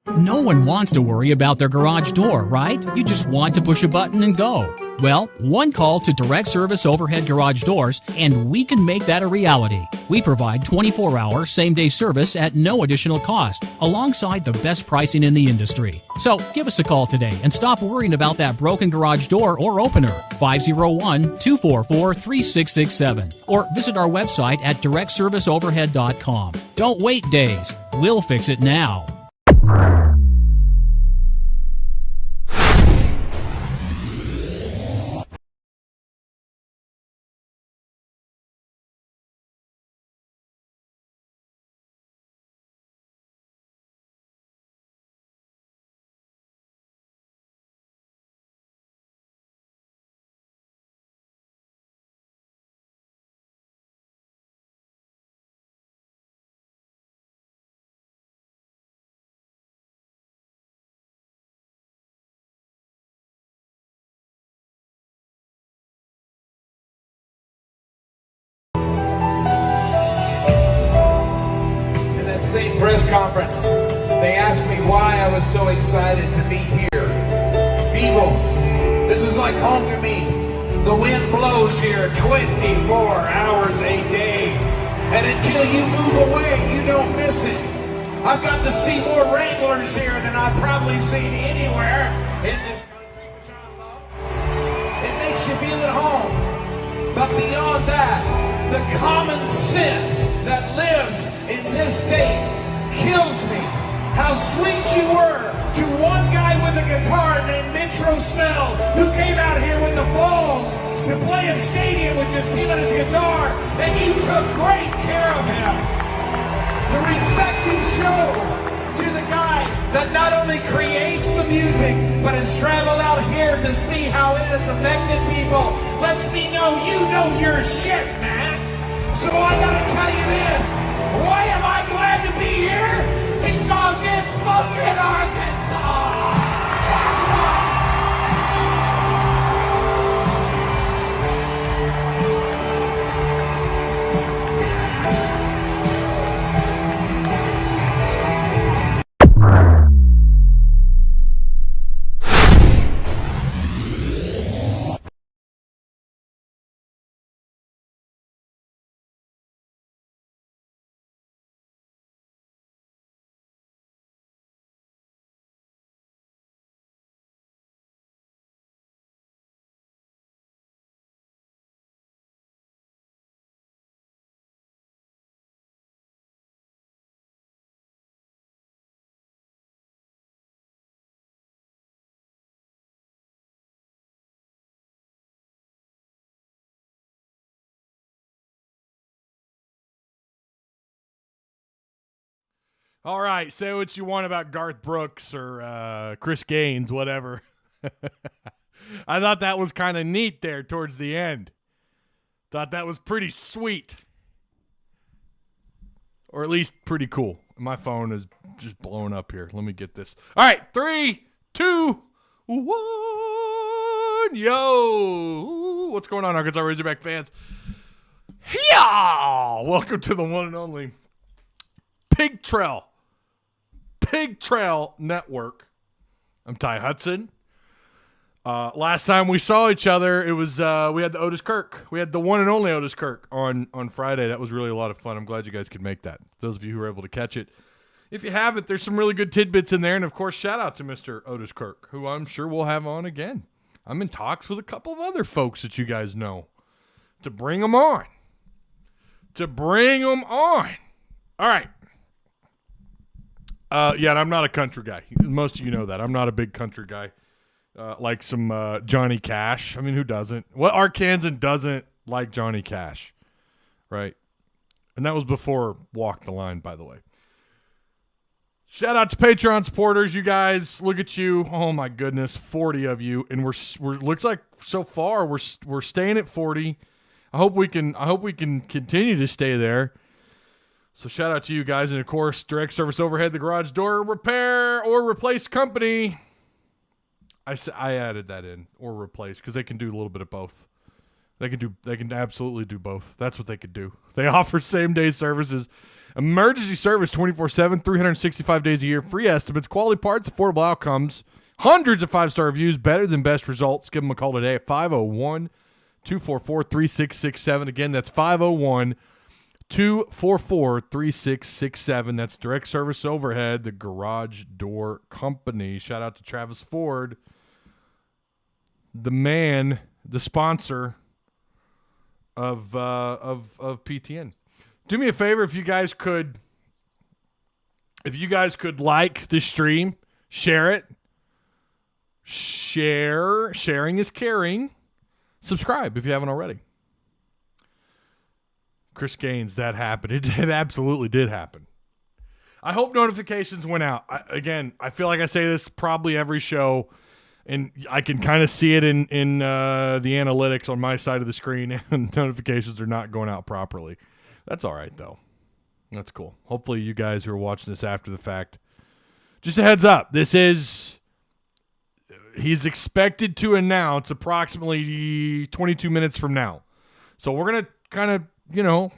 No one wants to worry about their garage door, right? You just want to push a button and go. Well, one call to Direct Service Overhead Garage Doors, and we can make that a reality. We provide 24-hour, same-day service at no additional cost, alongside the best pricing in the industry. So give us a call today and stop worrying about that broken garage door or opener. 501-244-3667. Or visit our website at directserviceoverhead.com. Don't wait days. We'll fix it now. Same press conference, they asked me why I was so excited to be here. People, this is like home to me. The wind blows here 24 hours a day. And until you move away, you don't miss it. I've got to see more Wranglers here than I've probably seen anywhere in this country, which I love. It makes you feel at home. But beyond that, the common sense that lives in this state kills me. How sweet you were to one guy with a guitar named Mitch Rossell, who came out here with the balls to play a stadium with just him and his guitar, and you took great care of him. The respect you show to the guy that not only creates the music, but has traveled out here to see how it has affected people, lets me know you know your shit, man. So I gotta tell you this. Why am I glad to be here? Because it's fucking Arkansas! All right, say what you want about Garth Brooks or Chris Gaines, whatever. I thought that was kind of neat there towards the end. Thought that was pretty sweet. Or at least pretty cool. My phone is just blowing up here. Let me get this. All right, 3, 2, 1. Yo! What's going on, Arkansas Razorback fans? Yeah! Welcome to the one and only Pig Trail Network. I'm Ty Hudson. Last time we saw each other, it was we had the Otis Kirk. We had the one and only Otis Kirk on Friday. That was really a lot of fun. I'm glad you guys could make that. Those of you who were able to catch it. If you haven't, there's some really good tidbits in there. And, of course, shout out to Mr. Otis Kirk, who I'm sure we'll have on again. I'm in talks with a couple of other folks that you guys know to bring them on. All right. Yeah, and I'm not a country guy. Most of you know that. I'm not a big country guy. Like some Johnny Cash. I mean, who doesn't? What Arkansan doesn't like Johnny Cash? Right? And that was before Walk the Line, by the way. Shout out to Patreon supporters, you guys. Look at you. Oh, my goodness. 40 of you. And we're looks like so far we're staying at 40. I hope we can continue to stay there. So shout out to you guys. And, of course, Direct Service Overhead, the garage door repair or replace company. I added that in, or replace, because they can do a little bit of both. They can absolutely do both. That's what they could do. They offer same-day services, emergency service 24/7, 365 days a year, free estimates, quality parts, affordable outcomes, hundreds of 5-star reviews, better than best results. Give them a call today at 501-244-3667. Again, that's 501-244-3667. That's Direct Service Overhead, the Garage Door Company. Shout out to Travis Ford, the man, the sponsor of PTN. Do me a favor, if you guys could like this stream, share it. Sharing is caring. Subscribe if you haven't already. Chris Gaines, that happened. It absolutely did happen. I hope notifications went out. I feel like I say this probably every show, and I can kind of see it in the analytics on my side of the screen, and notifications are not going out properly. That's all right, though. That's cool. Hopefully you guys who are watching this after the fact, just a heads up, he's expected to announce approximately 22 minutes from now. So we're going to kind of,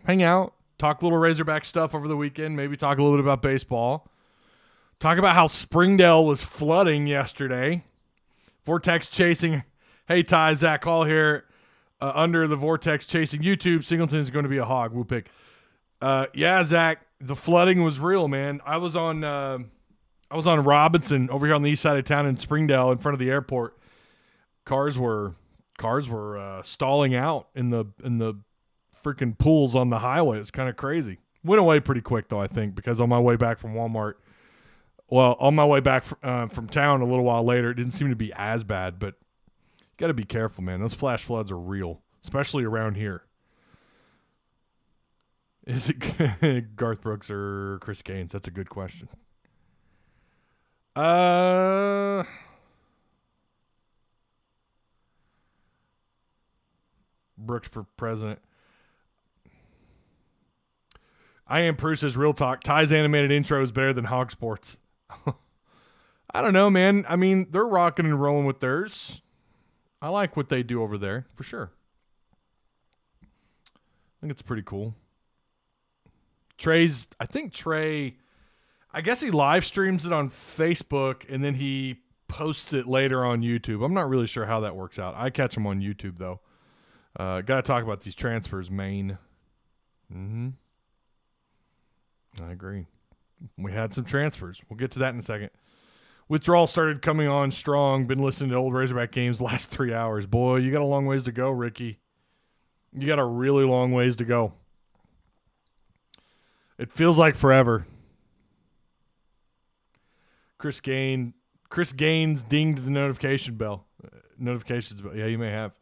hang out, talk a little Razorback stuff over the weekend, maybe talk a little bit about baseball, talk about how Springdale was flooding yesterday. Vortex chasing. Hey, Ty, Zach Hall here. Under the Vortex chasing YouTube. Singleton is going to be a hog. We'll pick. Yeah, Zach, the flooding was real, man. I was on Robinson over here on the east side of town in Springdale in front of the airport. Cars were stalling out in the freaking pools on the highway. It's kind of crazy. Went away pretty quick, though, I think, because on my way back from Walmart, on my way back from town a little while later, it didn't seem to be as bad, but you got to be careful, man. Those flash floods are real, especially around here. Is it Garth Brooks or Chris Gaines? That's a good question. Brooks for president. I Am Prue says, real talk, Ty's animated intro is better than Hog Sports. I don't know, man. I mean, they're rocking and rolling with theirs. I like what they do over there, for sure. I think it's pretty cool. I guess he live streams it on Facebook, and then he posts it later on YouTube. I'm not really sure how that works out. I catch him on YouTube, though. Got to talk about these transfers, Maine. I agree. We had some transfers. We'll get to that in a second. Withdrawal started coming on strong. Been listening to old Razorback games the last 3 hours. Boy, you got a long ways to go, Ricky. You got a really long ways to go. It feels like forever. Chris Gaines dinged the notifications bell. Yeah, you may have.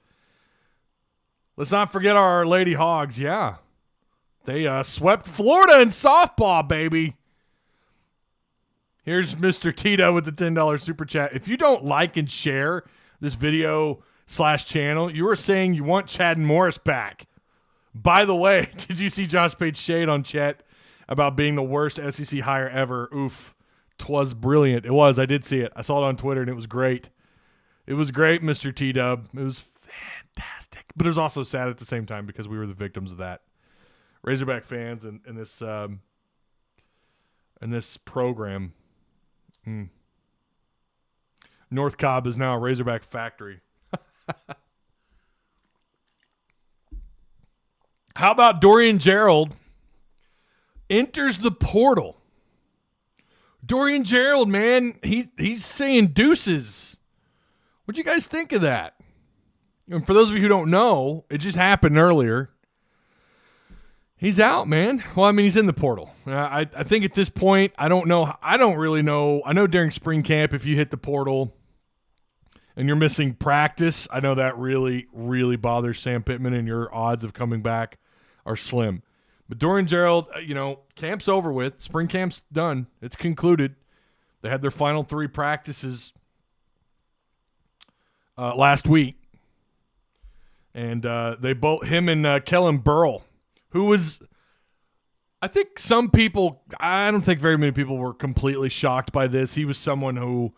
Let's not forget our Lady Hogs. Yeah. They swept Florida in softball, baby. Here's Mr. Tito with the $10 super chat. If you don't like and share this video / channel, you are saying you want Chad and Morris back. By the way, did you see Josh Page shade on Chet about being the worst SEC hire ever? Oof. 'Twas brilliant. It was. I did see it. I saw it on Twitter, and it was great. It was great, Mr. T-Dub. It was fantastic. But it was also sad at the same time because we were the victims of that. Razorback fans and this program. North Cobb is now a Razorback factory. How about Dorian Gerald enters the portal? Dorian Gerald, man, he's saying deuces. What'd you guys think of that? And for those of you who don't know, it just happened earlier. He's out, man. Well, I mean, he's in the portal. I think at this point, I don't know. I don't really know. I know during spring camp, if you hit the portal and you're missing practice, I know that really, really bothers Sam Pittman, and your odds of coming back are slim. But Dorian Gerald, camp's over with. Spring camp's done. It's concluded. They had their final 3 practices last week. And him and Kellen Burrell, who was, I think I don't think very many people were completely shocked by this. He was someone who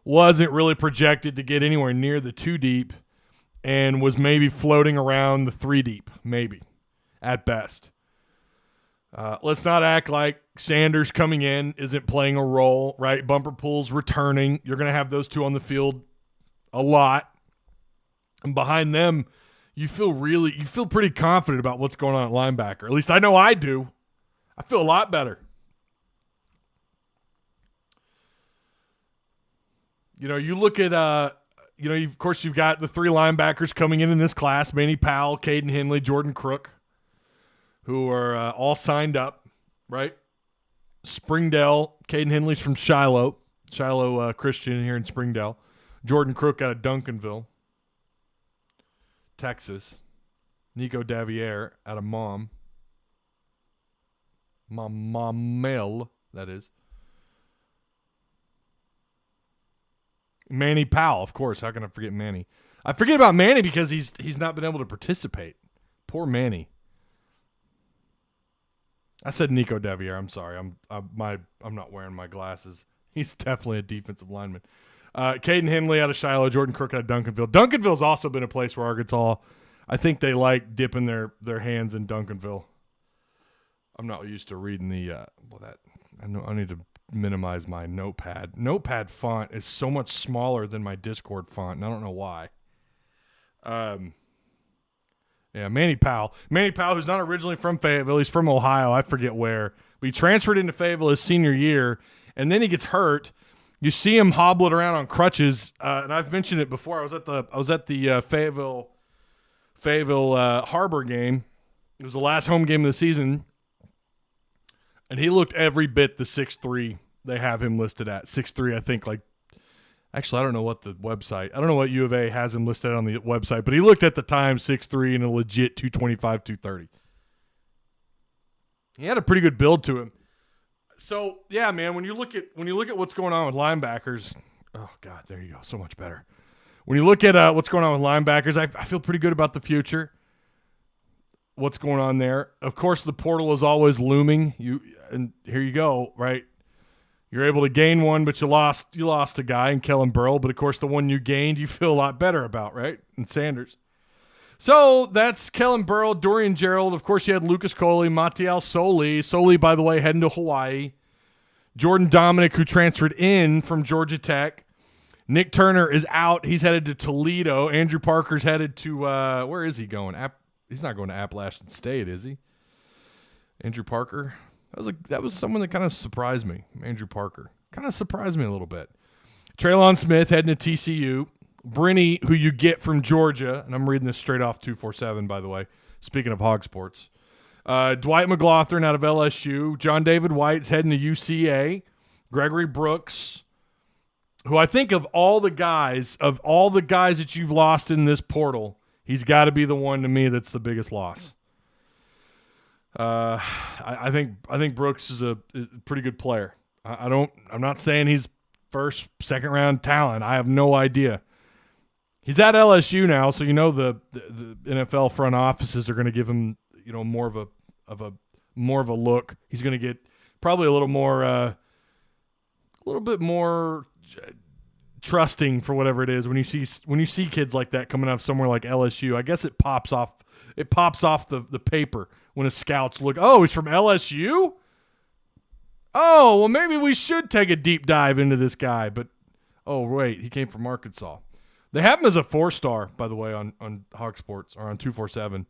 wasn't really projected to get anywhere near the 2 deep. and was maybe floating around the 3 deep, maybe, at best. Let's not act like Sanders coming in isn't playing a role, right? Bumper Pool's returning. You're going to have those two on the field a lot. And behind them, you feel pretty confident about what's going on at linebacker. At least I know I do. I feel a lot better. You look at, of course, you've got the 3 linebackers coming in this class, Manny Powell, Caden Henley, Jordan Crook, who are all signed up, right? Springdale, Caden Henley's from Shiloh Christian here in Springdale. Jordan Crook out of Duncanville, Texas. Nico Davier out of Maumelle, that is. Manny Powell, of course. How can I forget Manny? I forget about Manny because he's not been able to participate. Poor Manny. I said Nico Davier. I'm sorry. I'm not wearing my glasses. He's definitely a defensive lineman. Caden Henley out of Shiloh, Jordan Crook out of Duncanville. Duncanville's also been a place where Arkansas, I think they like dipping their hands in Duncanville. I'm not used to reading I need to minimize my notepad. Notepad font is so much smaller than my Discord font, and I don't know why. Manny Powell. Manny Powell, who's not originally from Fayetteville. He's from Ohio. I forget where. But he transferred into Fayetteville his senior year, and then he gets hurt. You see him hobbling around on crutches, and I've mentioned it before. I was at the Fayetteville Harbor game. It was the last home game of the season, and he looked every bit the 6'3" they have him listed at. 6'3", I think. Actually, I don't know what the website. I don't know what U of A has him listed on the website, but he looked at the time 6'3" and a legit 225, 230. He had a pretty good build to him. So yeah, man, when you look at what's going on with linebackers, oh god, there you go, so much better. When you look at what's going on with linebackers, I feel pretty good about the future. What's going on there? Of course, the portal is always looming. And here you go, right? You're able to gain one, but you lost a guy in Kellen Burrell. But of course, the one you gained, you feel a lot better about, right? And Sanders. So that's Kellen Burrell, Dorian Gerald. Of course, you had Lucas Coley, Matiel Soli. Soli, by the way, heading to Hawaii. Jordan Dominic, who transferred in from Georgia Tech. Nick Turner is out. He's headed to Toledo. Andrew Parker's headed to where is he going? He's not going to Appalachian State, is he? Andrew Parker. That was someone that kind of surprised me. Andrew Parker kind of surprised me a little bit. Traylon Smith heading to TCU. Brinny, who you get from Georgia, and I'm reading this straight off 247, by the way, speaking of Hog Sports. Dwight McLaughlin out of LSU. John David White's heading to UCA. Gregory Brooks, who I think of all the guys that you've lost in this portal, he's got to be the one to me that's the biggest loss. I think Brooks is a pretty good player. I'm not saying he's first, second round talent. I have no idea. He's at LSU now, so the NFL front offices are going to give him more of a look. He's going to get probably a little bit more trusting for whatever it is when you see kids like that coming out of somewhere like LSU. I guess it pops off the paper when a scout's look. Oh, he's from LSU. Oh, well, maybe we should take a deep dive into this guy. But oh wait, he came from Arkansas. They have him as a 4-star, by the way, on Hog Sports or on 247.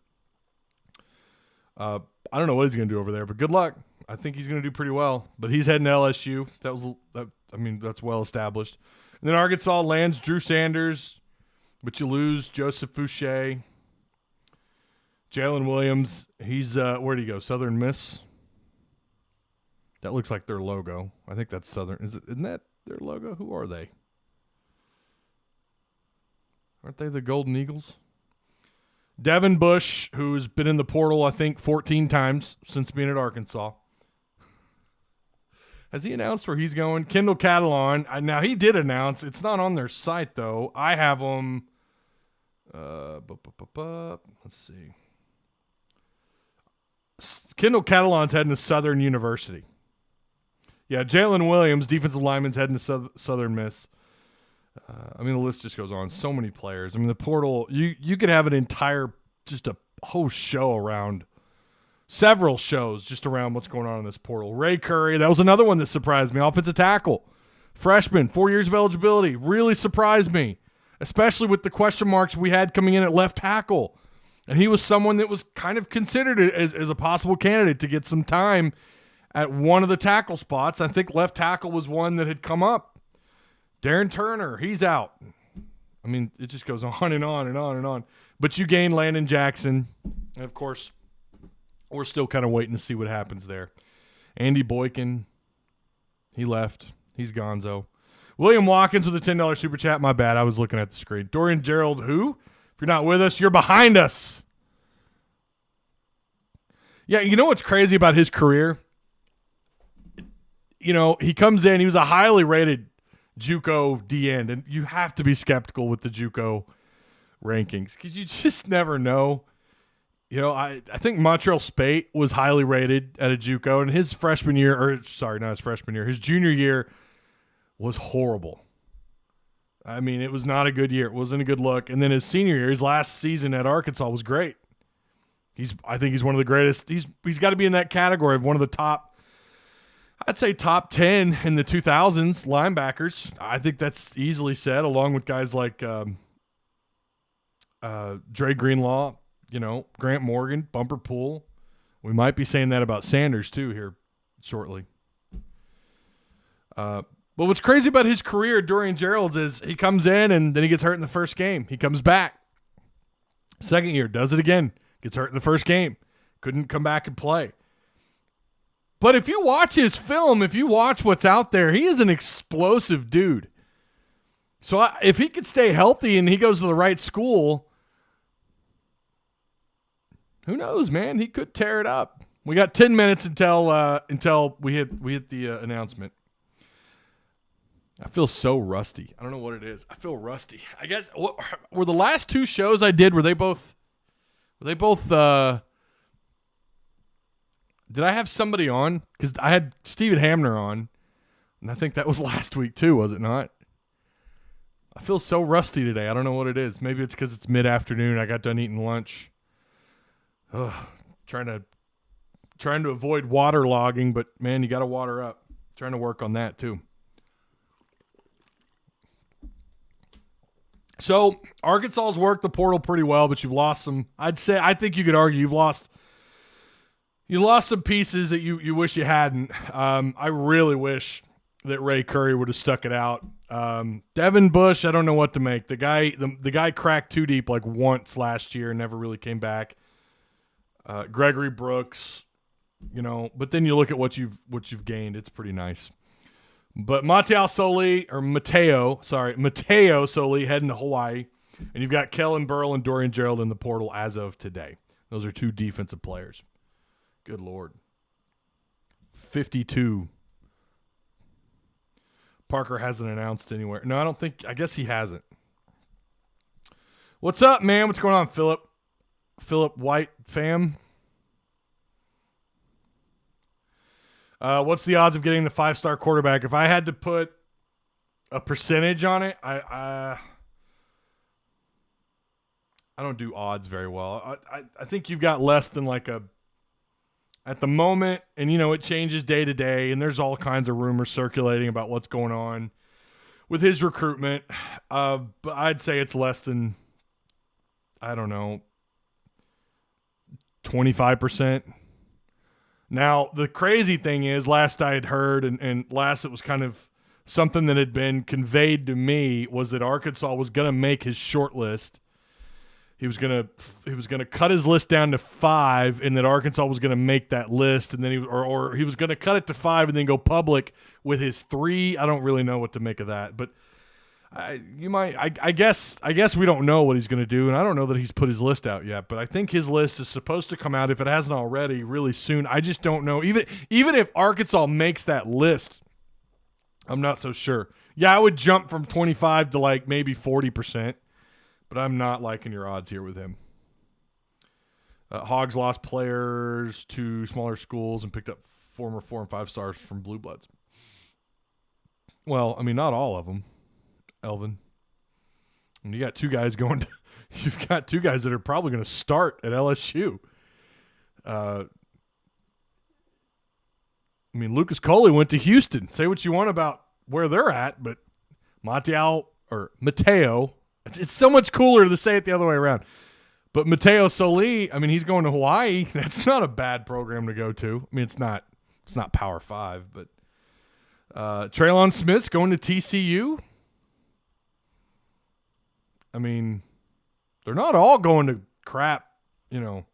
I don't know what he's going to do over there, but good luck. I think he's going to do pretty well. But he's heading to LSU. That's well established. And then Arkansas lands Drew Sanders, but you lose Joseph Fouché. Jalen Williams, he's where'd he go? Southern Miss. That looks like their logo. I think that's Southern. Isn't that their logo? Who are they? Aren't they the Golden Eagles? Devin Bush, who's been in the portal, I think, 14 times since being at Arkansas. Has he announced where he's going? Kendall Catalon. Now, he did announce. It's not on their site, though. I have him. Let's see. Kendall Catalon's heading to Southern University. Yeah, Jalen Williams, defensive lineman's heading to Southern Miss. I mean, the list just goes on. So many players. I mean, the portal, you could have an entire, just a whole show around, several shows just around what's going on in this portal. Ray Curry, that was another one that surprised me. Offensive tackle, freshman, 4 years of eligibility, really surprised me, especially with the question marks we had coming in at left tackle. And he was someone that was kind of considered as a possible candidate to get some time at one of the tackle spots. I think left tackle was one that had come up. Darren Turner, he's out. I mean, it just goes on and on and on and on. But you gain Landon Jackson. And, of course, we're still kind of waiting to see what happens there. Andy Boykin, he left. He's gonzo. William Watkins with a $10 super chat. My bad. I was looking at the screen. Dorian Gerald, who? If you're not with us, you're behind us. Yeah, you know what's crazy about his career? You know, he comes in. He was a highly rated JUCO D-end, and you have to be skeptical with the JUCO rankings because you just never know. You know, I think Montreal Spate was highly rated at a JUCO, and his freshman year, or sorry, not his freshman year, his junior year was horrible. I mean, it was not a good year. It wasn't a good look. And then his senior year, his last season at Arkansas was great. I think he's one of the greatest. He's got to be in that category of one of the top, I'd say top 10 in the 2000s linebackers. I think that's easily said, along with guys like Dre Greenlaw, you know, Grant Morgan, Bumper Pool. We might be saying that about Sanders too here shortly. But what's crazy about his career, Dorian Gerald's, is he comes in and then he gets hurt in the first game. He comes back. Second year, does it again. Gets hurt in the first game. Couldn't come back and play. But if you watch his film, if you watch what's out there, he is an explosive dude. So if he could stay healthy and he goes to the right school, who knows, man? He could tear it up. We got 10 minutes until we hit the announcement. I feel so rusty. I don't know what it is. I feel rusty. I guess were the last two shows I did, were they both did I have somebody on? Because I had Steven Hamner on, and I think that was last week too, was it not? I feel so rusty today. I don't know what it is. Maybe it's because it's mid-afternoon. I got done eating lunch. Ugh, trying to avoid waterlogging, but man, you got to water up. Trying to work on that too. So Arkansas's worked the portal pretty well, but you've lost some. I think you could argue you've lost some pieces that you wish you hadn't. I really wish that Ray Curry would have stuck it out. Devin Bush, I don't know what to make. The guy cracked too deep like once last year and never really came back. Gregory Brooks, you know, but then you look at what you've gained. It's pretty nice. But Mateo Soli heading to Hawaii, and you've got Kellen Burl and Dorian Gerald in the portal as of today. Those are two defensive players. Good Lord. 52. Parker hasn't announced anywhere. No, I guess he hasn't. What's up, man? What's going on, Philip? Philip White fam? What's the odds of getting the 5-star quarterback? If I had to put a percentage on it, I don't do odds very well. I think you've got less than at the moment, and you know, it changes day to day, and there's all kinds of rumors circulating about what's going on with his recruitment. But I'd say it's less than, I don't know, 25%. Now, the crazy thing is, last I had heard, and last it was kind of something that had been conveyed to me, was that Arkansas was going to make his short list. He was going to cut his list down to 5, and that Arkansas was going to make that list, and then he was going to cut it to 5 and then go public with his 3. I don't really know what to make of that, but I guess we don't know what he's going to do, and I don't know that he's put his list out yet, but I think his list is supposed to come out, if it hasn't already, really soon. I just don't know. Even if Arkansas makes that list, I'm not so sure. Yeah, I would jump from 25 to maybe 40%, but I'm not liking your odds here with him. Hogs lost players to smaller schools and picked up former 4 and 5 stars from Blue Bloods. Well, I mean, not all of them. Elvin, And you got two guys you've got two guys that are probably going to start at LSU. Lucas Coley went to Houston. Say what you want about where they're at, but Mateo, it's so much cooler to say it the other way around. But Mateo Soli, he's going to Hawaii. That's not a bad program to go to. It's not Power 5, but Traylon Smith's going to TCU. They're not all going to crap, to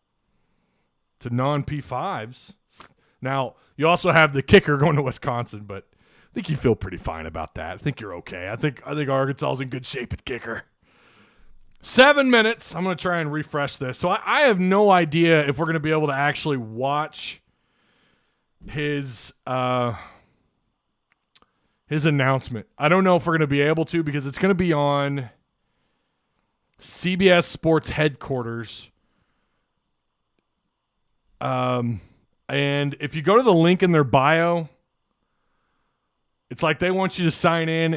non-P5s. Now, you also have the kicker going to Wisconsin, but I think you feel pretty fine about that. I think you're okay. I think Arkansas is in good shape at kicker. 7 minutes. I'm going to try and refresh this. So I have no idea if we're going to be able to actually watch his announcement. I don't know if we're going to be able to because it's going to be on CBS Sports headquarters. And if you go to the link in their bio, it's like they want you to sign in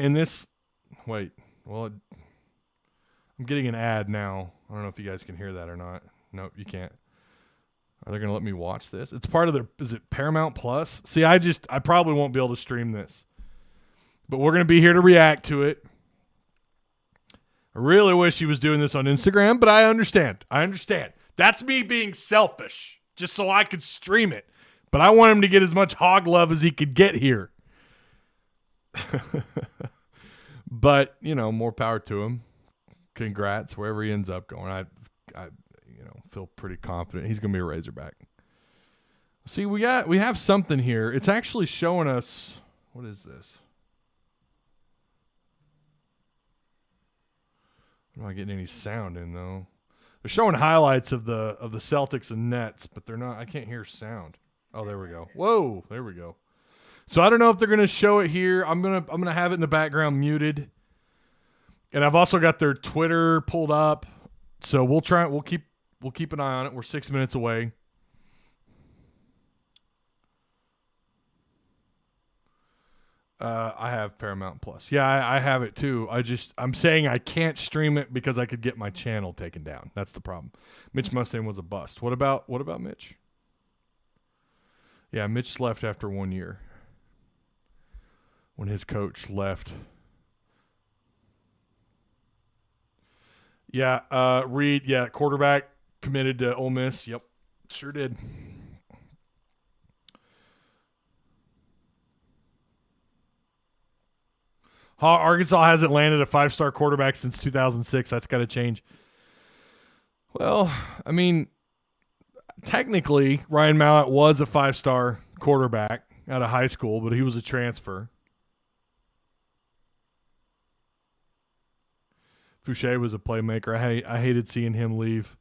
I'm getting an ad now. I don't know if you guys can hear that or not. Nope, you can't. Are they going to let me watch this? It's part of is it Paramount Plus? See, I probably won't be able to stream this. But we're going to be here to react to it. I really wish he was doing this on Instagram, but I understand. That's me being selfish, just so I could stream it. But I want him to get as much hog love as he could get here. But, more power to him. Congrats, wherever he ends up going. I feel pretty confident he's going to be a Razorback. See, we have something here. It's actually showing us, what is this? I'm not getting any sound in though. They're showing highlights of the Celtics and Nets, but they're not. I can't hear sound. Oh, there we go. Whoa, there we go. So I don't know if they're gonna show it here. I'm gonna have it in the background muted, and I've also got their Twitter pulled up. So we'll keep an eye on it. We're 6 minutes away. I have Paramount Plus. Yeah, I have it too. I'm saying I can't stream it because I could get my channel taken down. That's the problem. Mitch Mustang was a bust. What about Mitch? Yeah, Mitch left after 1 year when his coach left. Yeah, Reed, quarterback committed to Ole Miss. Yep, sure did. Arkansas hasn't landed a 5-star quarterback since 2006. That's got to change. Well, technically, Ryan Mallett was a 5-star quarterback out of high school, but he was a transfer. Fouché was a playmaker. I hated seeing him leave.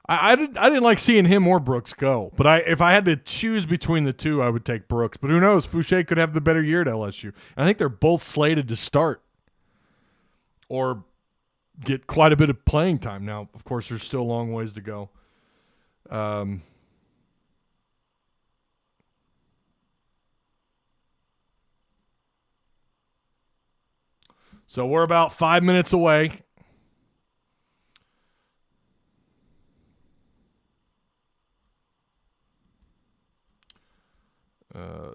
I didn't like seeing him or Brooks go. But if I had to choose between the two, I would take Brooks. But who knows? Fouché could have the better year at LSU. I think they're both slated to start or get quite a bit of playing time. Now, of course, there's still a long ways to go. So we're about 5 minutes away.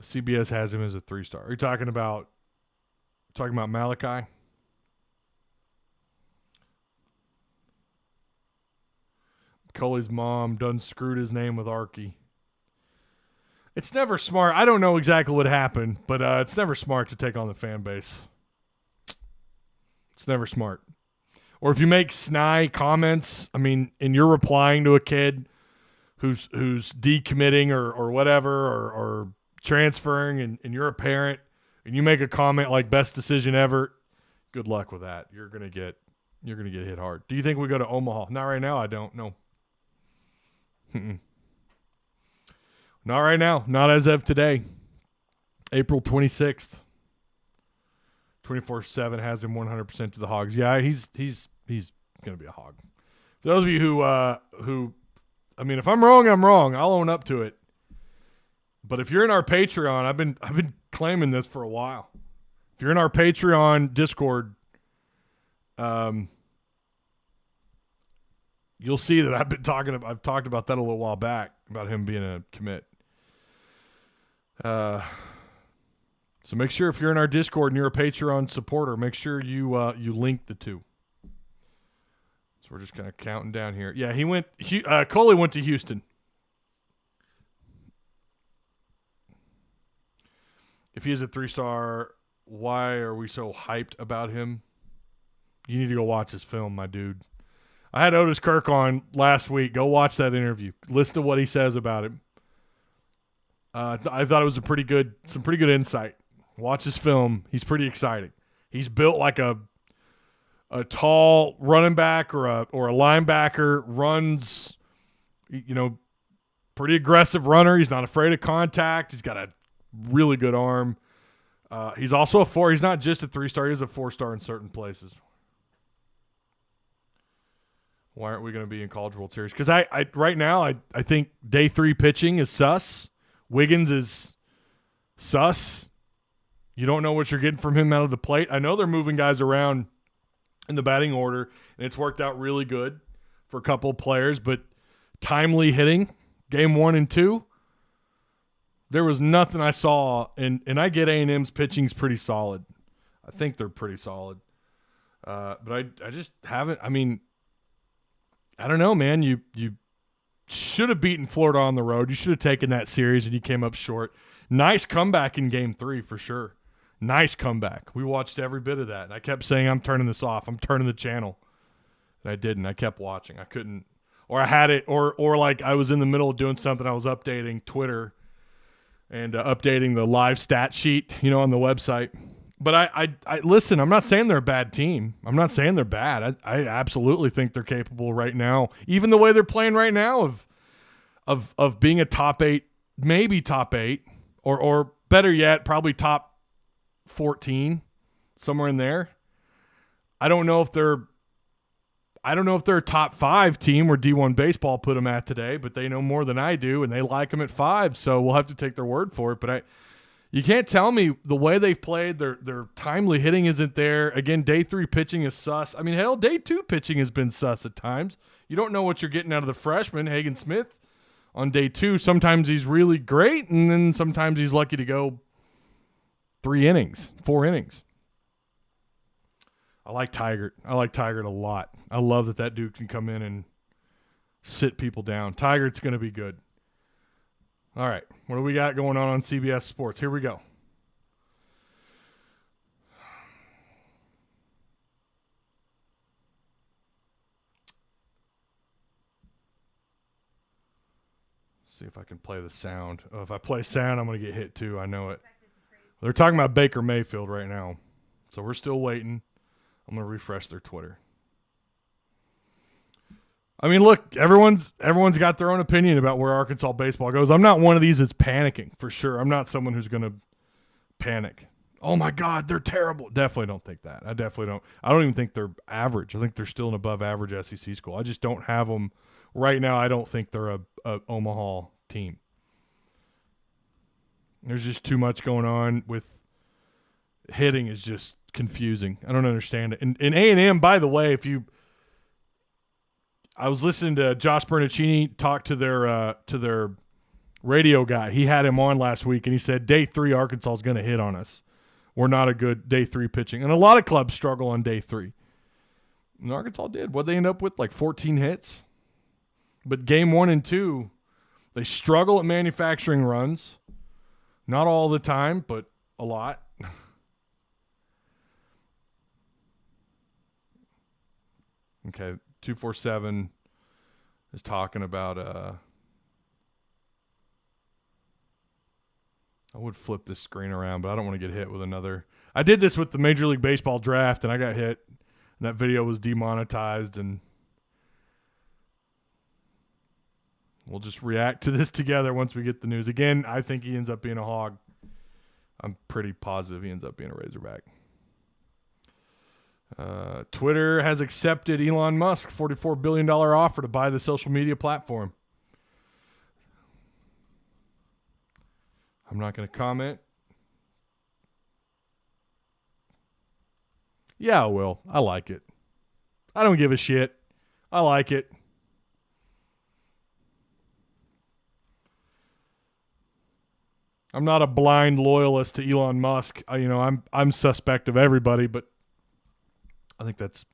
CBS has him as a 3-star. Are you talking about Malachi? Coley's mom done screwed his name with Arky. It's never smart. I don't know exactly what happened, but it's never smart to take on the fan base. It's never smart. Or if you make snide comments, and you're replying to a kid who's decommitting or whatever or transferring and you're a parent and you make a comment like best decision ever, good luck with that. You're gonna get hit hard. Do you think we go to Omaha? Not right now, I don't know. Not right now. Not as of today. April 26th. 24/7 has him 100% to the Hogs. Yeah, he's gonna be a Hog. For those of you who if I'm wrong, I'm wrong. I'll own up to it. But if you're in our Patreon, I've been claiming this for a while. If you're in our Patreon Discord, you'll see that I've talked about that a little while back about him being a commit. So make sure if you're in our Discord and you're a Patreon supporter, make sure you link the two. So we're just kind of counting down here. Yeah, Coley went to Houston. If he is a 3-star, why are we so hyped about him? You need to go watch his film, my dude. I had Otis Kirk on last week. Go watch that interview. Listen to what he says about him. I thought it was some pretty good insight. Watch his film. He's pretty exciting. He's built like a tall running back or a linebacker. Runs, pretty aggressive runner. He's not afraid of contact. He's got a really good arm. He's also a 4. He's not just a 3-star. He's a 4-star in certain places. Why aren't we going to be in College World Series? Because I right now I think day 3 pitching is sus. Wiggins is sus. You don't know what you're getting from him out of the plate. I know they're moving guys around in the batting order, and it's worked out really good for a couple of players, but timely hitting, game 1 and 2, there was nothing I saw, and I get A&M's pitching's pretty solid. I think they're pretty solid. But I just haven't – I mean, I don't know, man. You should have beaten Florida on the road. You should have taken that series, and you came up short. Nice comeback in game 3 for sure. Nice comeback. We watched every bit of that, and I kept saying, I'm turning this off. I'm turning the channel. And I didn't. I kept watching. I couldn't – or I had it – or like I was in the middle of doing something. I was updating Twitter – and updating the live stat sheet, on the website. But I listen, I'm not saying they're a bad team. I'm not saying they're bad. I absolutely think they're capable right now, even the way they're playing right now, of being a top 8, maybe top 8, or better yet, probably top 14, somewhere in there. I don't know if they're a top 5 team where D1 Baseball put them at today, but they know more than I do, and they like them at 5, so we'll have to take their word for it. But you can't tell me the way they've played, their timely hitting isn't there. Again, day 3 pitching is sus. I mean, hell, day 2 pitching has been sus at times. You don't know what you're getting out of the freshman, Hagen Smith, on day 2. Sometimes he's really great, and then sometimes he's lucky to go 3 innings, 4 innings. I like Tigert. I like Tigert a lot. I love that dude can come in and sit people down. Tigert's going to be good. All right. What do we got going on CBS Sports? Here we go. See if I can play the sound. Oh, if I play sound, I'm going to get hit too. I know it. They're talking about Baker Mayfield right now. So we're still waiting. I'm going to refresh their Twitter. I mean, look, everyone's got their own opinion about where Arkansas baseball goes. I'm not one of these that's panicking, for sure. I'm not someone who's going to panic. Oh, my God, they're terrible. Definitely don't think that. I definitely don't. I don't even think they're average. I think they're still an above-average SEC school. I just don't have them. Right now, I don't think they're a Omaha team. There's just too much going on with hitting is just confusing. I don't understand it. And A&M, by the way, I was listening to Josh Bernaccini talk to their radio guy. He had him on last week, and he said day 3 Arkansas is going to hit on us. We're not a good day 3 pitching. And a lot of clubs struggle on day 3. And Arkansas did. What'd they end up with? Like 14 hits? But game 1 and 2, they struggle at manufacturing runs. Not all the time, but a lot. Okay, 247 is talking about I would flip this screen around, but I don't want to get hit with another. I did this with the Major League Baseball draft, and I got hit, and that video was demonetized, and we'll just react to this together once we get the news. Again, I think he ends up being a Hog. I'm pretty positive he ends up being a Razorback. Twitter has accepted Elon Musk $44 billion offer to buy the social media platform. I'm not going to comment. Yeah, I will. I like it. I don't give a shit. I like it. I'm not a blind loyalist to Elon Musk. I'm suspect of everybody, but I think that's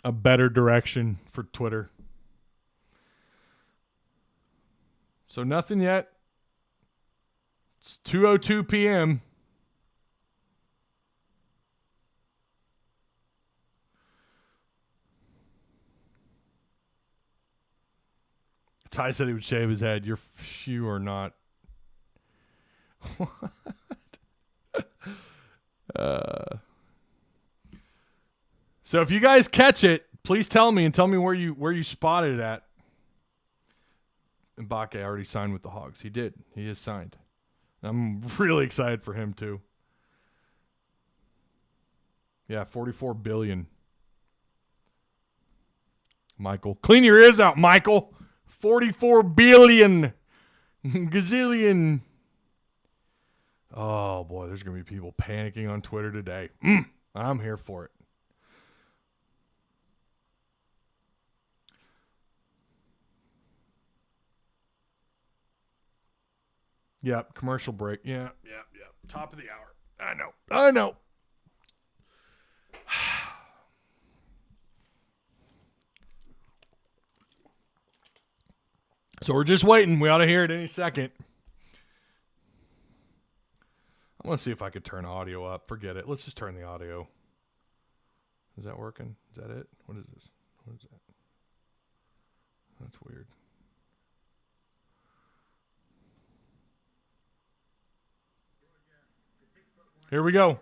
a better direction for Twitter. So nothing yet. It's 2:02 p.m. Ty said he would shave his head. You are not. What? So if you guys catch it, please tell me and tell me where you spotted it at. Mbake already signed with the Hogs. He did. He is signed. I'm really excited for him too. Yeah, $44 billion. Michael, clean your ears out, Michael. $44 billion. Gazillion. Oh boy, there's gonna be people panicking on Twitter today. I'm here for it. Yep, commercial break. Yeah. Top of the hour. I know. So we're just waiting. We ought to hear it any second. I want to see if I could turn audio up. Forget it. Let's just turn the audio. Is that working? Is that it? What is this? What is that? That's weird. Here we go.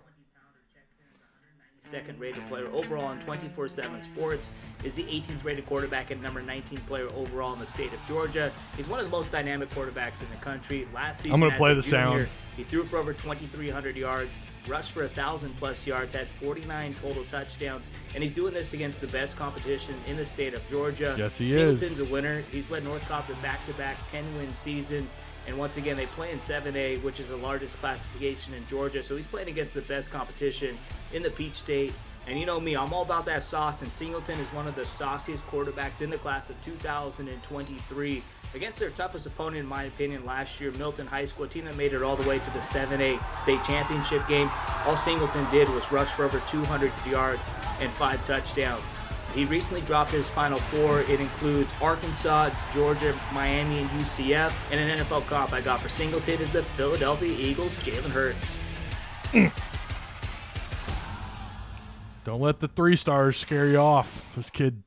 Second rated player overall in 24/7 Sports, is the 18th rated quarterback and number 19 player overall in the state of Georgia. He's one of the most dynamic quarterbacks in the country. Last season, I'm going to play the junior, sound. He threw for over 2,300 yards, rushed for 1,000+ yards, had 49 total touchdowns, and he's doing this against the best competition in the state of Georgia. Yes, he Singleton's is. a winner. He's led North Cobb to back-to-back 10-win seasons. And once again, they play in 7A, which is the largest classification in Georgia. So he's playing against the best competition in the Peach State. And you know me, I'm all about that sauce. And Singleton is one of the sauciest quarterbacks in the class of 2023. Against their toughest opponent, in my opinion, last year, Milton High School, a team that made it all the way to the 7A state championship game. All Singleton did was rush for over 200 yards and 5 touchdowns. He recently dropped his Final Four. It includes Arkansas, Georgia, Miami, and UCF. And an NFL comp I got for Singleton is the Philadelphia Eagles' Jalen Hurts. Don't let the 3 stars scare you off. This kid.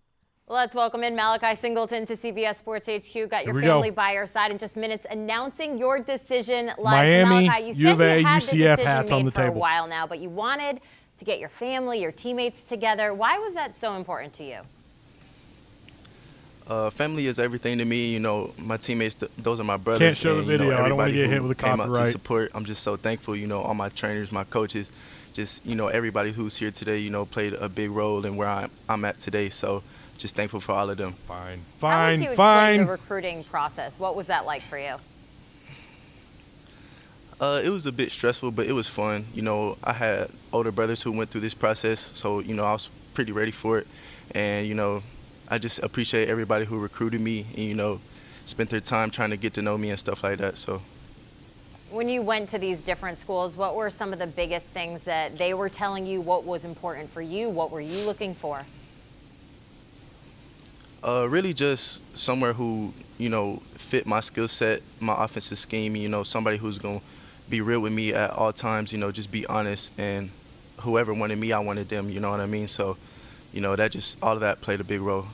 Let's welcome in Malachi Singleton to CBS Sports HQ. Got your Here we family go. by your side in just minutes, announcing your decision live. Miami, Malachi, you U of said A, you had UCF the decision hats made on the for table. a while now, but you wanted to get your family, your teammates together. Why was that so important to you? Family is everything to me. You know, my teammates, those are my brothers. Can't show the and, you know, video. I don't want to everybody get hit who with a came out copyright. to support. I'm just so thankful. You know, all my trainers, my coaches, just, you know, everybody who's here today, you know, played a big role in where I'm at today. So just thankful for all of them. How would you explain the recruiting process? What was that like for you? It was a bit stressful, but it was fun. You know, I had older brothers who went through this process, so, you know, I was pretty ready for it. And, you know, I just appreciate everybody who recruited me and, you know, spent their time trying to get to know me and stuff like that. So, when you went to these different schools, what were some of the biggest things that they were telling you? What was important for you? What were you looking for? Really just somewhere who, you know, fit my skill set, my offensive scheme, you know, somebody who's going to be real with me at all times, you know, just be honest. And whoever wanted me, I wanted them, you know what I mean? So, you know, that just, all of that played a big role.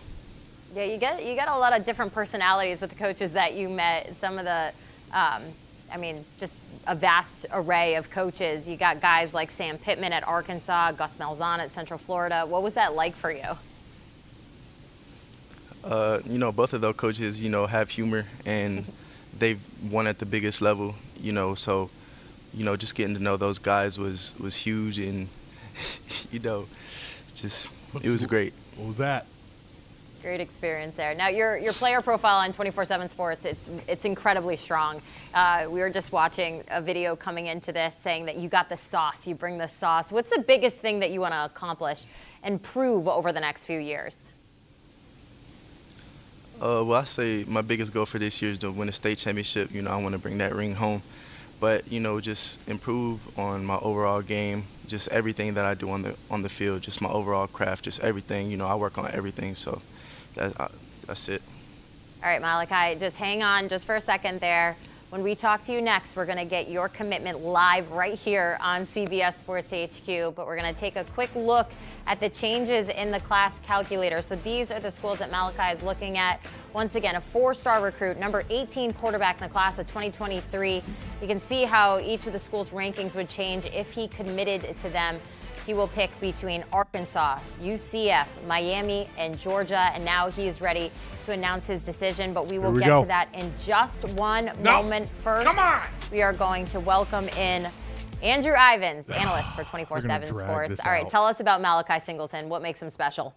Yeah, you got a lot of different personalities with the coaches that you met. Some of the, just a vast array of coaches. You got guys like Sam Pittman at Arkansas, Gus Malzahn at Central Florida. What was that like for you? You know, both of those coaches, you know, have humor, and they've won at the biggest level, you know, so, you know, just getting to know those guys was huge, and, you know, just, it was great. What was that? Great experience there. Now, your player profile on 24/7 Sports, it's incredibly strong. We were just watching a video coming into this saying that you got the sauce, you bring the sauce. What's the biggest thing that you want to accomplish and prove over the next few years? Well, I say my biggest goal for this year is to win a state championship. You know, I want to bring that ring home. but just improve on my overall game, just everything that I do on the field, just my overall craft, just everything. I work on everything, so that's it. All right, Malachi, just hang on just for a second there. When we talk to you next, we're going to get your commitment live right here on CBS Sports HQ, but we're going to take a quick look at the changes in the class calculator. So these are the schools that Malachi is looking at. Once again, a 4-star recruit, number 18 quarterback in the class of 2023. You can see how each of the schools' rankings would change if he committed to them. He will pick between Arkansas, UCF, Miami, and Georgia, and now he is ready to announce his decision, but we will get to that in just one moment. First, come on! We are going to welcome in Andrew Ivins, analyst for 24/7 Sports. All right, tell us about Malachi Singleton. What makes him special?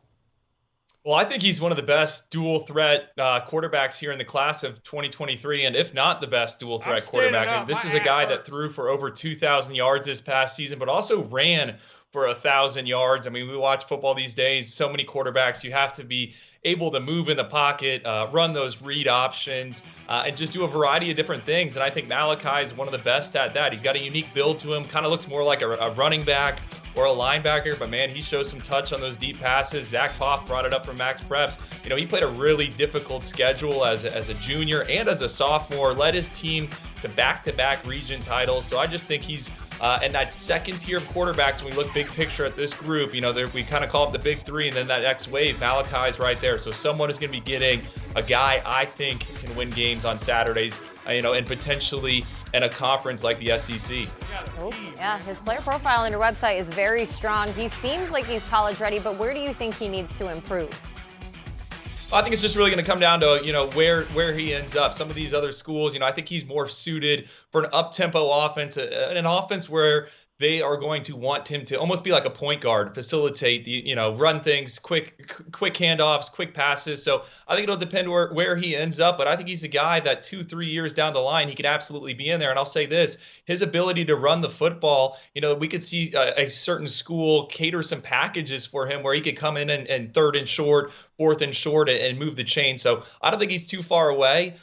Well, I think he's one of the best dual threat quarterbacks here in the class of 2023, and if not the best dual threat quarterback. And this is a guy that threw for over 2,000 yards this past season, but also ran for 1,000 yards. I mean, we watch football these days. So many quarterbacks, you have to be able to move in the pocket, run those read options, and just do a variety of different things. And I think Malachi is one of the best at that. He's got a unique build to him, kind of looks more like a running back or a linebacker, but man, he shows some touch on those deep passes. Zach Poff brought it up from Max Preps. He played a really difficult schedule as a junior and as a sophomore, led his team to back-to-back region titles. So I just think he's and that second tier of quarterbacks, when we look big picture at this group, we kind of call it the big three, and then that next wave, Malachi's right there. So someone is going to be getting a guy I think can win games on Saturdays, and potentially in a conference like the SEC. Oh, yeah, his player profile on your website is very strong. He seems like he's college ready, but where do you think he needs to improve? I think it's just really going to come down to, where he ends up. Some of these other schools, I think he's more suited for an up-tempo offense, an offense where they are going to want him to almost be like a point guard, facilitate the, run things, quick handoffs, quick passes. So I think it'll depend where he ends up, but I think he's a guy that 2-3 years down the line, he could absolutely be in there. And I'll say this, his ability to run the football, we could see a certain school cater some packages for him where he could come in and third and short, fourth and short, and move the chain. So I don't think he's too far away.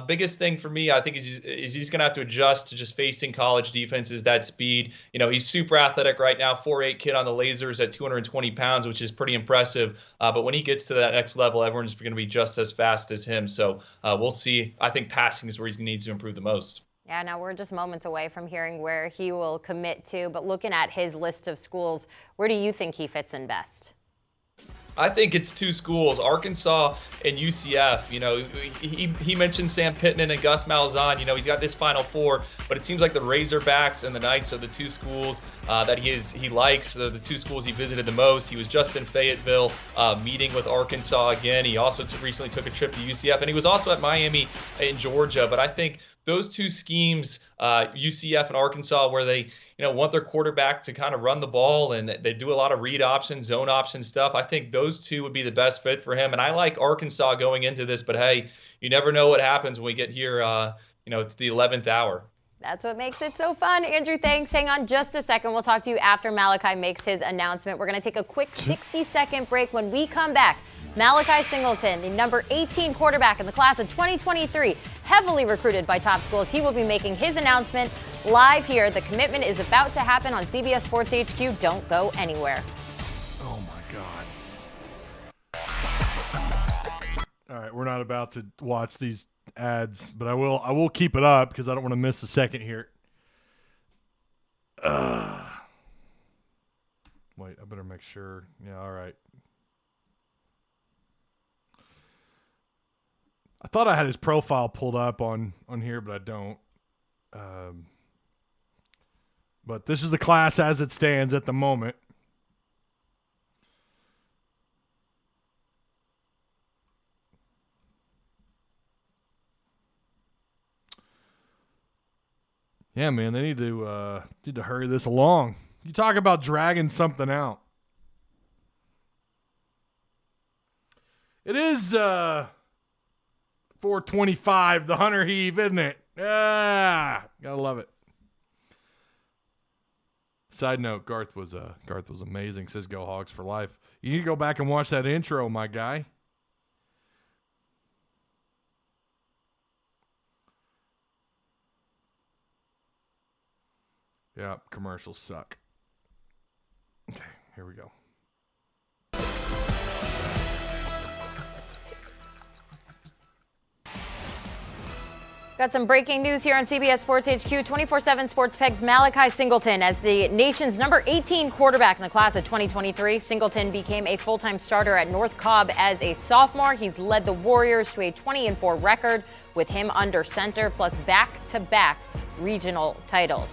Biggest thing for me, I think, is he's going to have to adjust to just facing college defenses, that speed. He's super athletic right now, 4'8" kid on the lasers at 220 pounds, which is pretty impressive. But when he gets to that next level, everyone's going to be just as fast as him. So we'll see. I think passing is where he needs to improve the most. Yeah, now we're just moments away from hearing where he will commit to. But looking at his list of schools, where do you think he fits in best? I think it's two schools, Arkansas and UCF. He mentioned Sam Pittman and Gus Malzahn. He's got this Final Four, but it seems like the Razorbacks and the Knights are the two schools that he likes, the two schools he visited the most. He was just in Fayetteville meeting with Arkansas again. He also recently took a trip to UCF, and he was also at Miami in Georgia. But I think those two schemes, UCF and Arkansas, where they want their quarterback to kind of run the ball and they do a lot of read option, zone option stuff. I think those two would be the best fit for him. And I like Arkansas going into this, but hey, you never know what happens when we get here, it's the 11th hour. That's what makes it so fun. Andrew, thanks. Hang on just a second. We'll talk to you after Malachi makes his announcement. We're going to take a quick 60-second break. When we come back, Malachi Singleton, the number 18 quarterback in the class of 2023, heavily recruited by top schools. He will be making his announcement live here. The commitment is about to happen on CBS Sports HQ. Don't go anywhere. Oh, my God. All right, we're not about to watch these ads, but I will keep it up because I don't want to miss a second here. Wait, I better make sure. Yeah, all right. I thought I had his profile pulled up on here, but I don't. But this is the class as it stands at the moment. Yeah, man, they need to hurry this along. You talk about dragging something out. It is 425, the Hunter Heave, isn't it? Ah, gotta love it. Side note, Garth was amazing. Says Go Hogs for life. You need to go back and watch that intro, my guy. Yeah, commercials suck. Okay, here we go. Got some breaking news here on CBS Sports HQ. 24/7 Sports pegs Malachi Singleton as the nation's number 18 quarterback in the class of 2023. Singleton became a full-time starter at North Cobb as a sophomore. He's led the Warriors to a 20-4 record with him under center, plus back-to-back regional titles.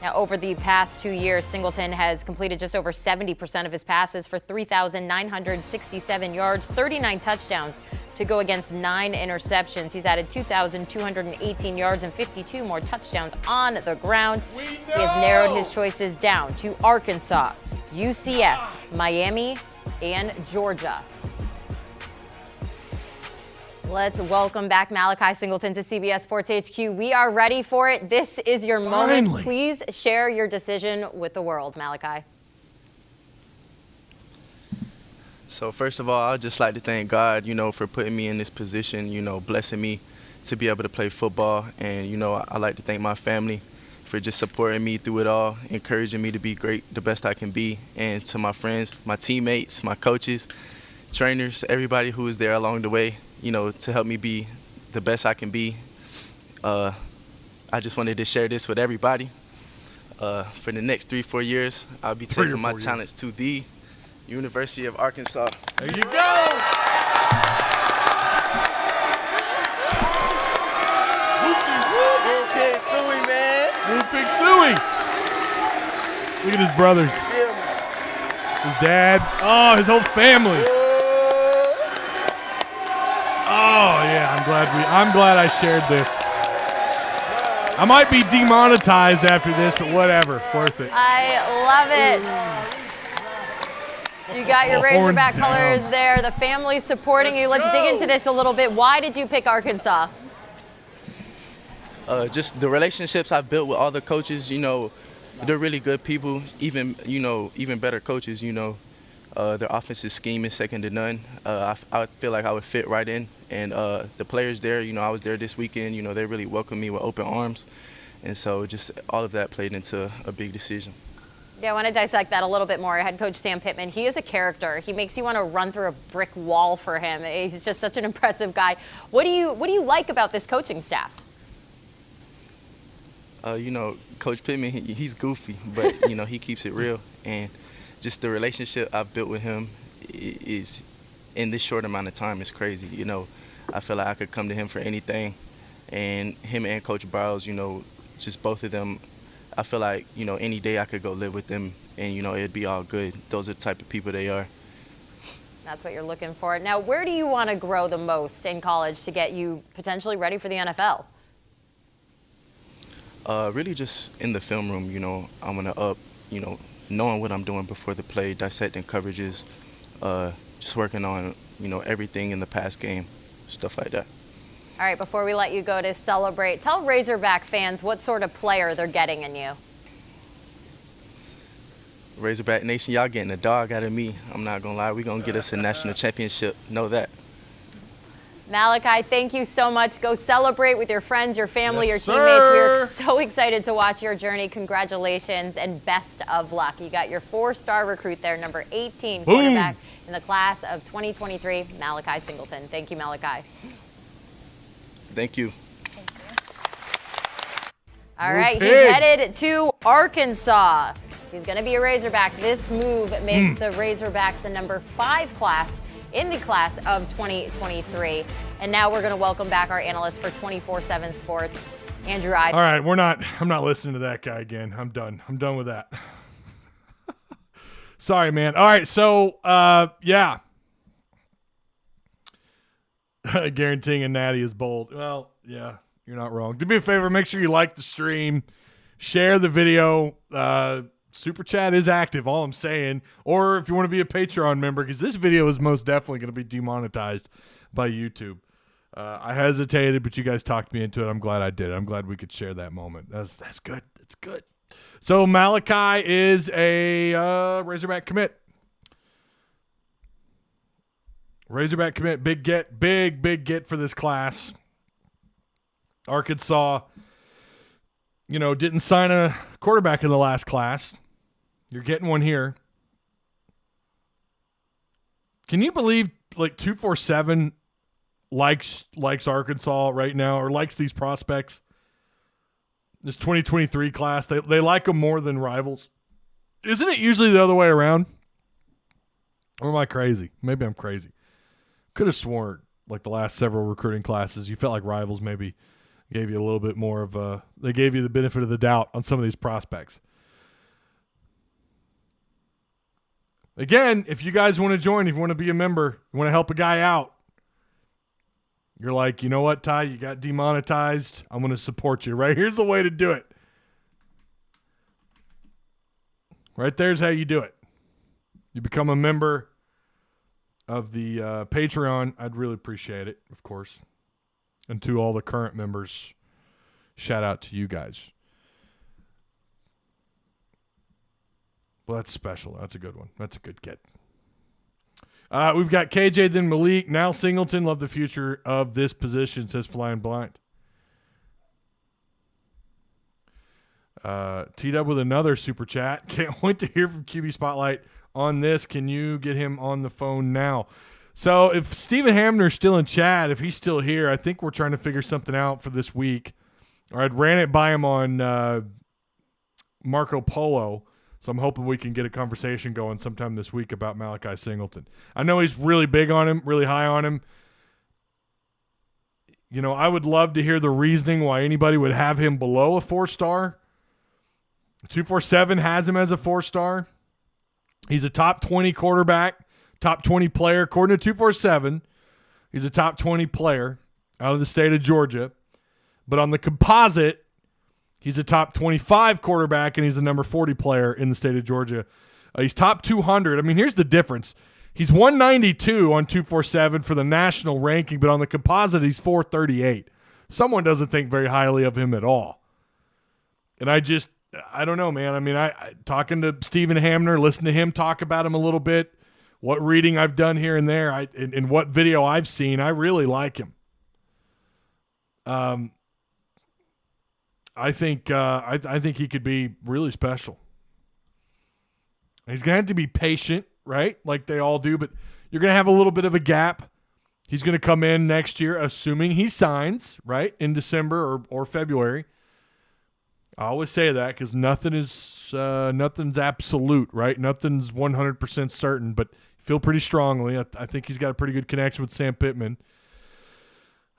Now, over the past 2 years, Singleton has completed just over 70% of his passes for 3,967 yards, 39 touchdowns, to go against 9 interceptions. He's added 2,218 yards and 52 more touchdowns on the ground. He has narrowed his choices down to Arkansas, UCF, Miami, and Georgia. Let's welcome back Malachi Singleton to CBS Sports HQ. We are ready for it. This is your moment. Please share your decision with the world, Malachi. So first of all, I'd just like to thank God, for putting me in this position, blessing me to be able to play football. And, I like to thank my family for just supporting me through it all, encouraging me to be great, the best I can be. And to my friends, my teammates, my coaches, trainers, everybody who was there along the way, to help me be the best I can be. I just wanted to share this with everybody. For the next 3-4 years, I'll be taking my talents to the University of Arkansas. There you go! Whoop Pig Suey, man. Whoop Pig Suey! Look at his brothers. His dad. Oh, his whole family. Oh, yeah, I'm glad I shared this. I might be demonetized after this, but whatever. Worth it. I love it. You got your Razorback colors there, the family supporting you. Let's dig into this a little bit. Why did you pick Arkansas? Just the relationships I've built with all the coaches, they're really good people, even better coaches, their offensive scheme is second to none. I feel like I would fit right in. And the players there, I was there this weekend, they really welcomed me with open arms. And so just all of that played into a big decision. Yeah, I want to dissect that a little bit more. Head coach Sam Pittman, he is a character. He makes you want to run through a brick wall for him. He's just such an impressive guy. What do you like about this coaching staff? Coach Pittman, he's goofy, but, he keeps it real. And just the relationship I've built with him is, in this short amount of time, is crazy. I feel like I could come to him for anything. And him and Coach Browse, just both of them, I feel like, any day I could go live with them and, it'd be all good. Those are the type of people they are. That's what you're looking for. Now, where do you want to grow the most in college to get you potentially ready for the NFL? Really just in the film room, I'm going to up, knowing what I'm doing before the play, dissecting coverages, just working on, everything in the pass game, stuff like that. All right, before we let you go to celebrate, tell Razorback fans what sort of player they're getting in you. Razorback Nation, y'all getting a dog out of me. I'm not going to lie. We're going to get us a national championship. Know that. Malachi, thank you so much. Go celebrate with your friends, your family, Yes, your teammates. We sir. are so excited to watch your journey. Congratulations and best of luck. You got your 4-star recruit there, number 18 quarterback in the class of 2023, Malachi Singleton. Thank you, Malachi. Thank you. All right, he's headed to Arkansas. He's going to be a Razorback. This move makes the Razorbacks the number 5 class in the class of 2023. And now we're going to welcome back our analyst for 24/7 Sports, Andrew I. All right, I'm not listening to that guy again. I'm done. I'm done with that. Sorry, man. All right, so, yeah. Guaranteeing a natty is bold. Well, yeah, you're not wrong. Do me a favor, make sure you like the stream, share the video. Super Chat is active, all I'm saying. Or if you want to be a Patreon member, because this video is most definitely going to be demonetized by YouTube. I hesitated, but you guys talked me into it. I'm glad I did. I'm glad we could share that moment. That's good. That's good. So Malachi is a Razorback commit. Razorback commit, big get for this class. Arkansas didn't sign a quarterback in the last class. You're getting one here. Can you believe 247 likes Arkansas right now, or likes these prospects? This 2023 class, they like them more than rivals. Isn't it usually the other way around? Or am I crazy? Maybe I'm crazy. Could have sworn the last several recruiting classes, you felt like rivals maybe gave you a little bit more of they gave you the benefit of the doubt on some of these prospects. Again, if you guys want to join, if you want to be a member, you want to help a guy out, you're like, you know what, Ty, you got demonetized. I'm going to support you. Right here's the way to do it. Right there's how you do it. You become a member of the Patreon. I'd really appreciate it, of course. And to all the current members, shout out to you guys. Well, that's special. That's a good one. That's a good get. We've got KJ, then Malik, now Singleton. Love the future of this position, says Flying Blind. T-Dub with another super chat. Can't wait to hear from QB Spotlight on this. Can you get him on the phone now? So if Stephen Hamner's still in chat, if he's still here, I think we're trying to figure something out for this week. Or I'd ran it by him on Marco Polo. So I'm hoping we can get a conversation going sometime this week about Malachi Singleton. I know he's really big on him, really high on him. I would love to hear the reasoning why anybody would have him below a 4-star. 247 has him as a 4-star. He's a top 20 quarterback, top 20 player. According to 247, he's a top 20 player out of the state of Georgia. But on the composite, he's a top 25 quarterback, and he's the number 40 player in the state of Georgia. He's top 200. I mean, here's the difference. He's 192 on 247 for the national ranking, but on the composite, he's 438. Someone doesn't think very highly of him at all. And I don't know, man. I mean, I talking to Stephen Hamner, listen to him talk about him a little bit, what reading I've done here and there, and what video I've seen, I really like him. I think he could be really special. He's going to have to be patient, right? Like they all do, but you're going to have a little bit of a gap. He's going to come in next year, assuming he signs, right, in December or February. I always say that because nothing's absolute, right? Nothing's 100% certain, but feel pretty strongly. I think he's got a pretty good connection with Sam Pittman.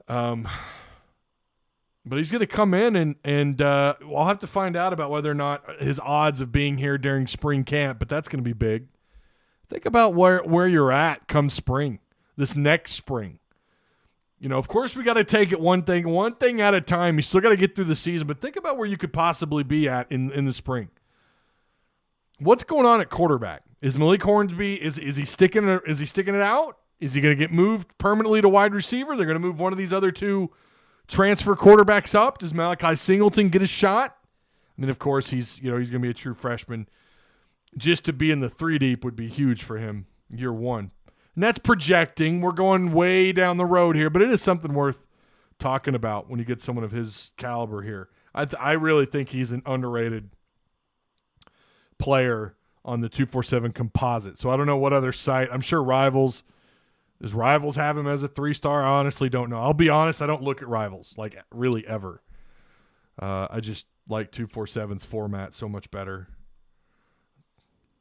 But he's going to come in and I'll have to find out about whether or not his odds of being here during spring camp, but that's going to be big. Think about where you're at come spring, this next spring. Of course we got to take it one thing at a time. You still got to get through the season, but think about where you could possibly be at in the spring. What's going on at quarterback? Is Malik Hornsby, is he sticking it out? Is he going to get moved permanently to wide receiver? They're going to move one of these other two transfer quarterbacks up. Does Malachi Singleton get a shot? I mean, of course, he's going to be a true freshman. Just to be in the 3 deep would be huge for him year one. And that's projecting. We're going way down the road here, but it is something worth talking about when you get someone of his caliber here. I really think he's an underrated player on the 247 composite. So I don't know what other site. I'm sure Rivals have him as a 3-star? I honestly don't know. I'll be honest, I don't look at Rivals, like really ever. I just like 247's format so much better.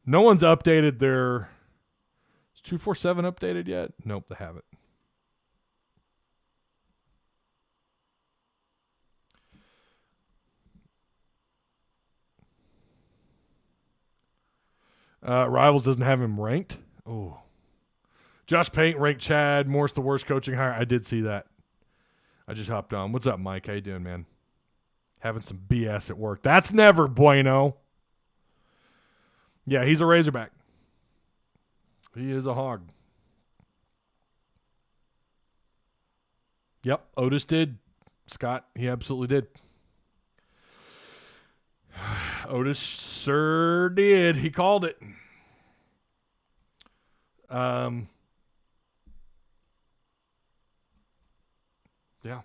No one's updated their... Is 247 updated yet? Nope, they haven't. Rivals doesn't have him ranked. Oh. Josh Payne ranked Chad Morse the worst coaching hire. I did see that. I just hopped on. What's up, Mike? How you doing, man? Having some BS at work. That's never bueno. Yeah, he's a Razorback. He is a hog. Yep, Otis did. Scott, he absolutely did. Otis sure did. He called it. Yeah.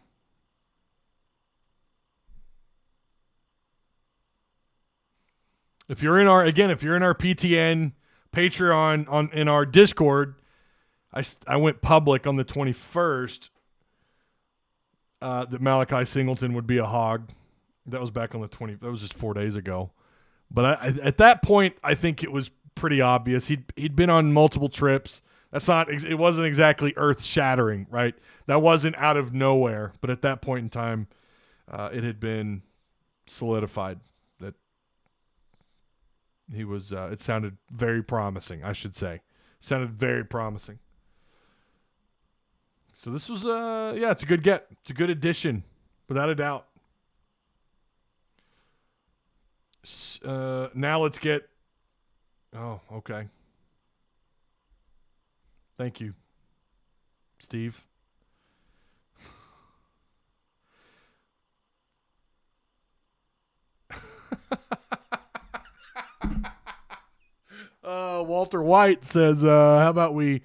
If you're in our PTN Patreon in our Discord, I went public on the 21st that Malachi Singleton would be a hog. That was back on the 20th. That was just 4 days ago. But at that point, I think it was pretty obvious. He'd been on multiple trips. It wasn't exactly earth-shattering, right? That wasn't out of nowhere. But at that point in time, it had been solidified that he was. It sounded very promising, I should say. Sounded very promising. So this was, it's a good get. It's a good addition, without a doubt. Now let's get. Oh, okay. Thank you, Steve. Walter White says, how about we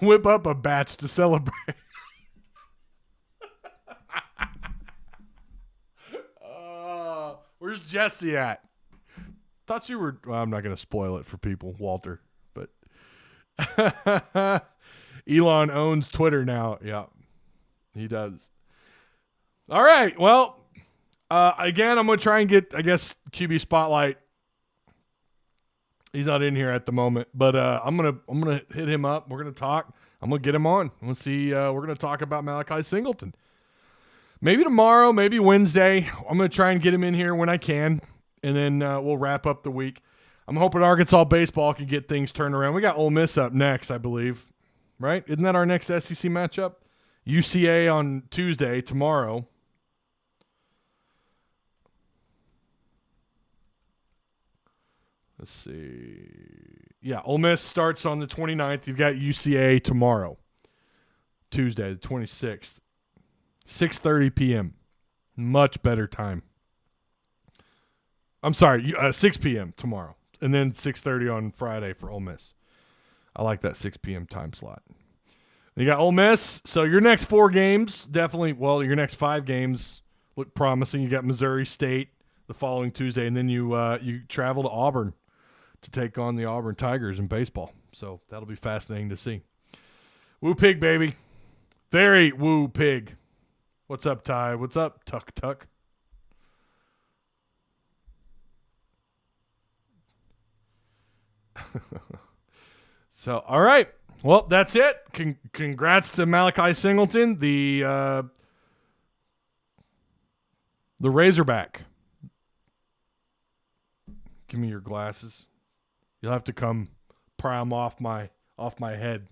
whip up a batch to celebrate? Where's Jesse at? Thought you were. Well, I'm not going to spoil it for people, Walter. But Elon owns Twitter now. Yeah, he does. All right. Well, again, I'm going to try and get, I guess, QB Spotlight. He's not in here at the moment, but I'm gonna hit him up. We're gonna talk. I'm gonna get him on. We'll see. We're gonna talk about Malachi Singleton. Maybe tomorrow, maybe Wednesday. I'm going to try and get him in here when I can, and then we'll wrap up the week. I'm hoping Arkansas baseball can get things turned around. We got Ole Miss up next, I believe, right? Isn't that our next SEC matchup? UCA on Tuesday, tomorrow. Let's see. Yeah, Ole Miss starts on the 29th. You've got UCA tomorrow, Tuesday, the 26th. 6:30 p.m. Much better time. I'm sorry, 6 p.m. tomorrow. And then 6:30 on Friday for Ole Miss. I like that 6 p.m. time slot. You got Ole Miss. So your next 4 games, definitely, well, your next 5 games look promising. You got Missouri State the following Tuesday, and then you travel to Auburn to take on the Auburn Tigers in baseball. So that'll be fascinating to see. Woo pig, baby. Very woo pig. What's up, Ty? What's up, Tuck? So, all right. Well, that's it. Congrats to Malachi Singleton, the Razorback. Give me your glasses. You'll have to come pry them off my head.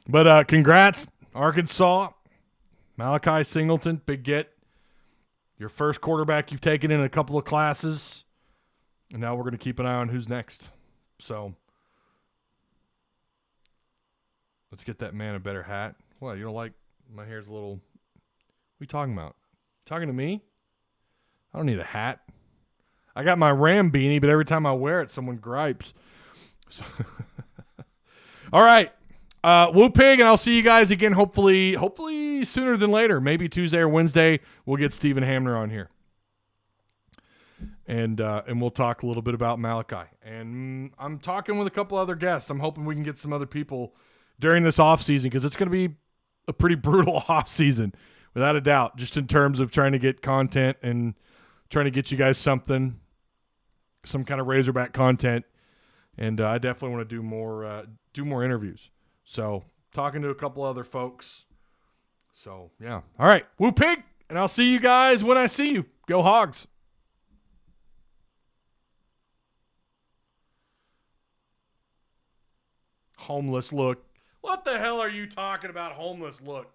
But congrats, Arkansas. Malachi Singleton, big get. Your first quarterback you've taken in a couple of classes. And now we're going to keep an eye on who's next. So let's get that man a better hat. What, you don't like my hair's a little... What are you talking about? Talking to me? I don't need a hat. I got my Ram beanie, but every time I wear it, someone gripes. So all right. Woo pig, and I'll see you guys again hopefully sooner than later. Maybe Tuesday or Wednesday we'll get Stephen Hamner on here. And we'll talk a little bit about Malachi. And I'm talking with a couple other guests. I'm hoping we can get some other people during this offseason because it's going to be a pretty brutal offseason, without a doubt, just in terms of trying to get content and trying to get you guys some kind of Razorback content. And I definitely want to do more interviews. So talking to a couple other folks. So, yeah. All right. Woo pig. And I'll see you guys when I see you. Go Hogs. Homeless look. What the hell are you talking about, homeless look?